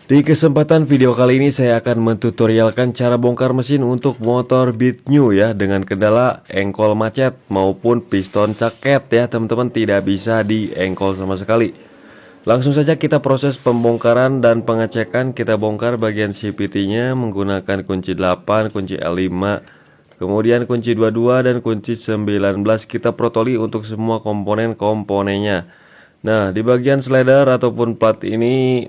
Di kesempatan video kali ini saya akan mentutorialkan cara bongkar mesin untuk motor Beat New ya, dengan kendala engkol macet maupun piston caket ya teman-teman, tidak bisa diengkol sama sekali. Langsung saja kita proses pembongkaran dan pengecekan. Kita bongkar bagian CVT-nya menggunakan kunci 8, kunci L5, kemudian kunci 22 dan kunci 19. Kita protoli untuk semua komponen-komponennya. Nah, di bagian slider ataupun plat ini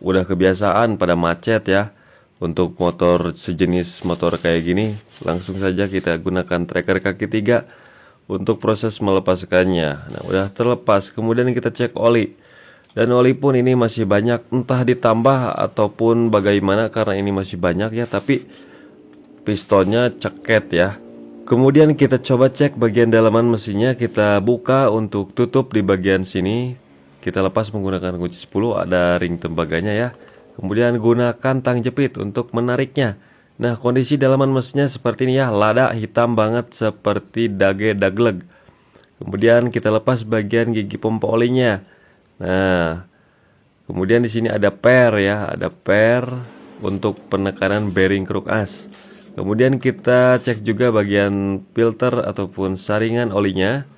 udah kebiasaan pada macet ya. Untuk motor sejenis motor kayak gini, langsung saja kita gunakan tracker kaki 3 untuk proses melepaskannya. Nah, udah terlepas. Kemudian kita cek oli. Dan oli pun ini masih banyak, entah ditambah ataupun bagaimana, karena ini masih banyak ya, tapi pistonnya ceket ya. Kemudian kita coba cek bagian dalaman mesinnya. Kita buka untuk tutup di bagian sini. Kita lepas menggunakan kunci 10, ada ring tembaganya ya. Kemudian gunakan tang jepit untuk menariknya. Nah, kondisi dalaman mesinnya seperti ini ya, lada hitam banget seperti dage dagleg. Kemudian kita lepas bagian gigi pompa olinya. Nah, kemudian di sini ada per ya, ada per untuk penekanan bearing kruk as. Kemudian kita cek juga bagian filter ataupun saringan olinya.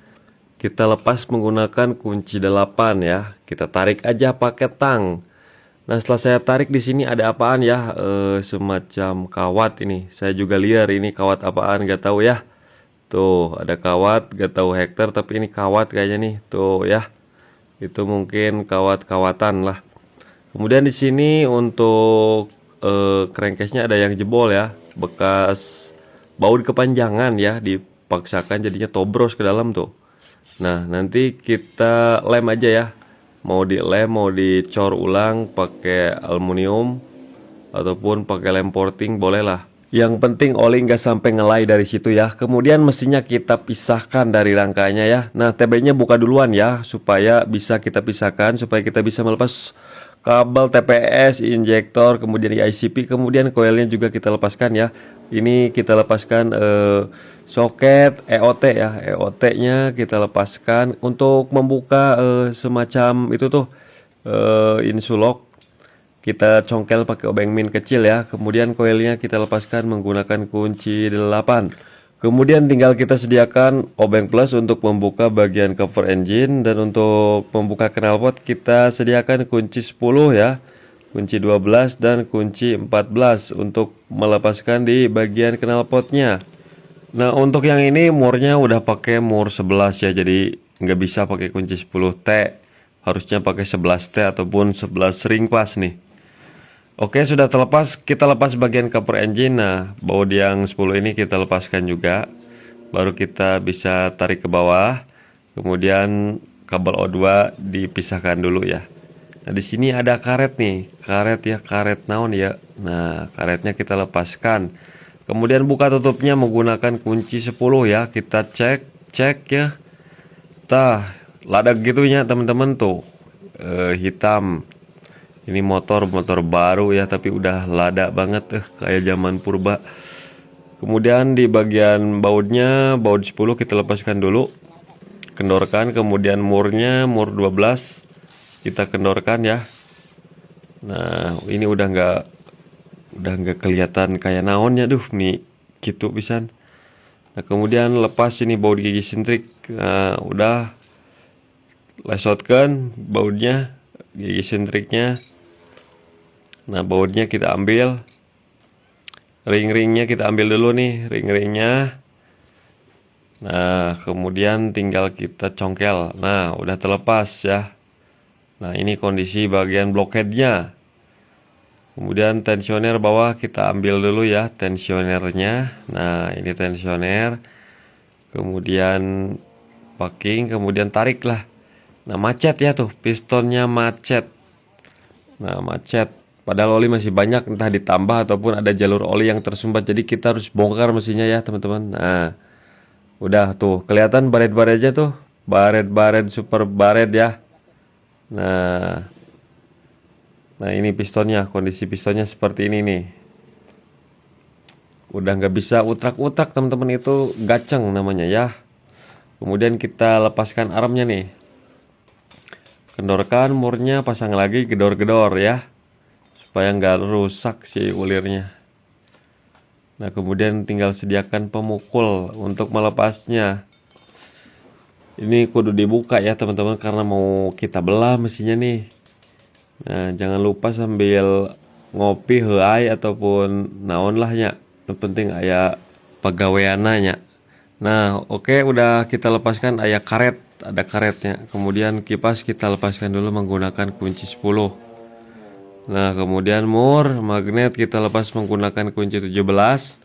Kita lepas menggunakan kunci 8 ya. Kita tarik aja pakai tang. Nah, setelah saya tarik, di sini ada apaan ya? Semacam kawat ini. Saya juga liar ini kawat apaan, gak tahu ya. Tuh, ada kawat, gak tahu hektar, tapi ini kawat kayaknya nih. Tuh ya. Itu mungkin kawat-kawatan lah. Kemudian di sini untuk crankcase-nya ada yang jebol ya, bekas baut kepanjangan ya, dipaksakan jadinya tobros ke dalam tuh. Nah, nanti kita lem aja ya. Mau dilem, mau dicor ulang pakai aluminium ataupun pakai lem porting boleh lah. Yang penting oli nggak sampai ngelai dari situ ya. Kemudian mesinnya kita pisahkan dari rangkanya ya. Nah, TB-nya buka duluan ya, supaya bisa kita pisahkan, supaya kita bisa melepas kabel TPS, injektor, kemudian ICP, kemudian koilnya juga kita lepaskan ya. Ini kita lepaskan soket EOT ya, EOT-nya kita lepaskan untuk membuka semacam itu tuh insulok. Kita congkel pakai obeng min kecil ya. Kemudian koilnya kita lepaskan menggunakan kunci 8. Kemudian tinggal kita sediakan obeng plus untuk membuka bagian cover engine. Dan untuk membuka knalpot kita sediakan kunci 10 ya, kunci 12 dan kunci 14 untuk melepaskan di bagian knalpotnya. Nah, untuk yang ini murnya udah pakai mur 11 ya, jadi nggak bisa pakai kunci 10T, harusnya pakai 11T ataupun 11 ring pas nih. Oke, sudah terlepas. Kita lepas bagian cover engine. Nah, baut yang 10 ini kita lepaskan juga. Baru kita bisa tarik ke bawah. Kemudian kabel O2 dipisahkan dulu ya. Nah, di sini ada karet nih. Karet ya, karet naon ya. Nah, karetnya kita lepaskan. Kemudian buka tutupnya menggunakan kunci 10 ya. Kita cek ya. Tah, ladak gitunya teman-teman tuh. Hitam. Ini motor baru ya, tapi udah lada banget kayak zaman purba. Kemudian di bagian bautnya, baut 10 kita lepaskan dulu. Kendorkan, kemudian murnya, mur 12 kita kendorkan ya. Nah, ini udah nggak kelihatan kayak naonnya nih gitu pisan. Nah, kemudian lepas ini baut gigi sentrik. Nah, udah lesotkan bautnya, gigi sentriknya. Nah, bautnya kita ambil, ring-ringnya kita ambil dulu nih, ring-ringnya. Nah, kemudian tinggal kita congkel. Nah, udah terlepas ya. Nah, ini kondisi bagian blockheadnya. Kemudian tensioner bawah kita ambil dulu ya, tensionernya. Nah, ini tensioner. Kemudian packing, kemudian tarik lah. Nah, macet ya tuh, pistonnya macet. Nah, macet. Padahal oli masih banyak, entah ditambah ataupun ada jalur oli yang tersumbat. Jadi kita harus bongkar mesinnya ya teman-teman. Nah, udah tuh kelihatan baret-baretnya tuh, baret-baret super baret ya. Nah ini pistonnya, kondisi pistonnya seperti ini nih. Udah nggak bisa utrak-utrak teman-teman, itu gaceng namanya ya. Kemudian kita lepaskan armnya nih. Kendorkan murnya, pasang lagi, gedor-gedor ya. supaya nggak rusak si ulirnya. Nah, kemudian tinggal sediakan pemukul untuk melepasnya. Ini kudu dibuka ya teman-teman, karena mau kita belah mesinnya nih. Nah, jangan lupa sambil ngopi heai ataupun naon lah nya. Yang penting aya pagaweananya. Nah, oke, udah kita lepaskan aya karet, ada karetnya. Kemudian kipas kita lepaskan dulu menggunakan kunci 10. Nah, kemudian mur magnet kita lepas menggunakan kunci 17.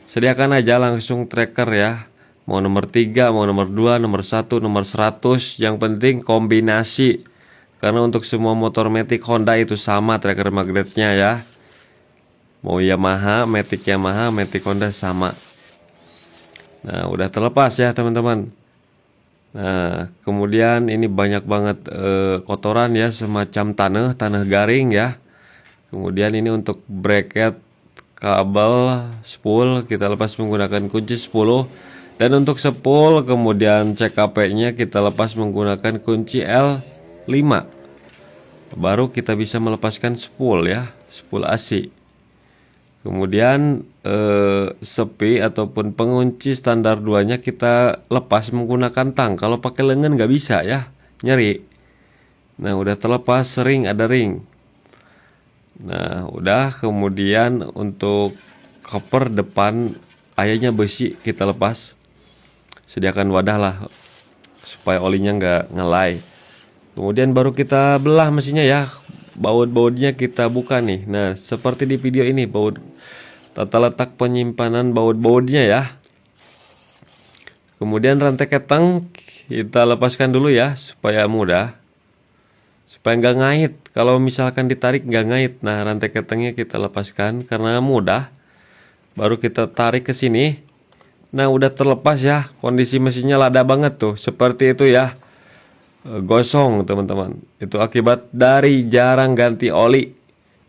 Sediakan aja langsung tracker ya. Mau nomor 3, mau nomor 2, nomor 1, nomor 100. Yang penting kombinasi. Karena untuk semua motor Matic Honda itu sama tracker magnetnya ya. Mau Yamaha, Matic Yamaha, Matic Honda sama. Nah, udah terlepas ya teman-teman. Nah, kemudian ini banyak banget kotoran ya, semacam tanah garing ya. Kemudian ini untuk bracket kabel spool kita lepas menggunakan kunci 10. Dan untuk spool kemudian CKP-nya kita lepas menggunakan kunci L5. Baru kita bisa melepaskan spool ya, spool AC. Kemudian sepi ataupun pengunci standar 2-nya kita lepas menggunakan tang. Kalau pakai lengan nggak bisa ya, nyeri. Nah, udah terlepas ring, ada ring. Nah, udah. Kemudian untuk cover depan ayahnya besi kita lepas. Sediakan wadah lah supaya olinya nggak ngelai. Kemudian baru kita belah mesinnya ya. Baut-bautnya kita buka nih. Nah, seperti di video ini, baut tata letak penyimpanan baut-bautnya ya. Kemudian rantai keteng kita lepaskan dulu ya supaya mudah, supaya nggak ngait. Kalau misalkan ditarik nggak ngait. Nah, rantai ketengnya kita lepaskan karena mudah. Baru kita tarik ke sini. Nah, udah terlepas ya. Kondisi mesinnya lada banget tuh, seperti itu ya. Gosong teman-teman. Itu akibat dari jarang ganti oli.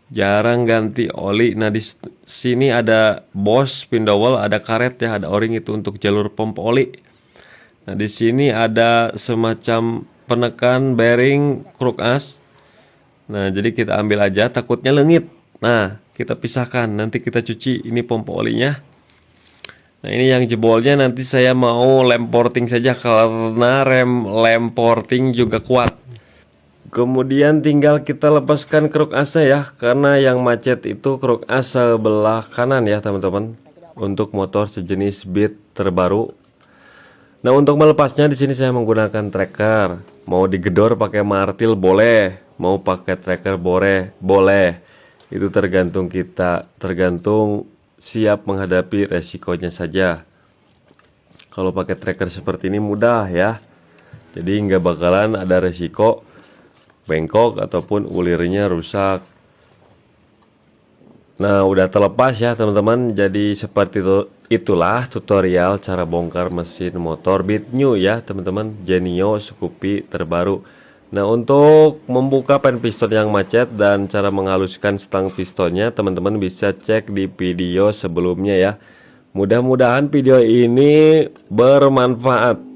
Jarang ganti oli. Nah, di sini ada Bosch spin dowel, ada karet ya, ada o-ring itu untuk jalur pompa oli. Nah, di sini ada semacam penekan bearing kruk as. Nah, jadi kita ambil aja, takutnya lengit. Nah, kita pisahkan, nanti kita cuci ini pompa olinya. Nah, ini yang jebolnya nanti saya mau lem porting saja karena lem porting juga kuat. Kemudian tinggal kita lepaskan kruk asnya ya, karena yang macet itu kruk as sebelah kanan ya teman-teman. Untuk motor sejenis Beat terbaru. Nah, untuk melepasnya di sini saya menggunakan tracker. Mau digedor pakai martil boleh, mau pakai tracker boleh. Itu tergantung kita, tergantung siap menghadapi resikonya saja. Kalau pakai tracker seperti ini mudah ya. Jadi nggak bakalan ada resiko bengkok ataupun ulirnya rusak. Nah, udah terlepas ya teman-teman. Jadi seperti itulah tutorial cara bongkar mesin motor Beat New ya teman-teman. Genio Scoopy terbaru. Nah, untuk membuka pen piston yang macet dan cara menghaluskan stang pistonnya, teman-teman bisa cek di video sebelumnya ya. Mudah-mudahan video ini bermanfaat.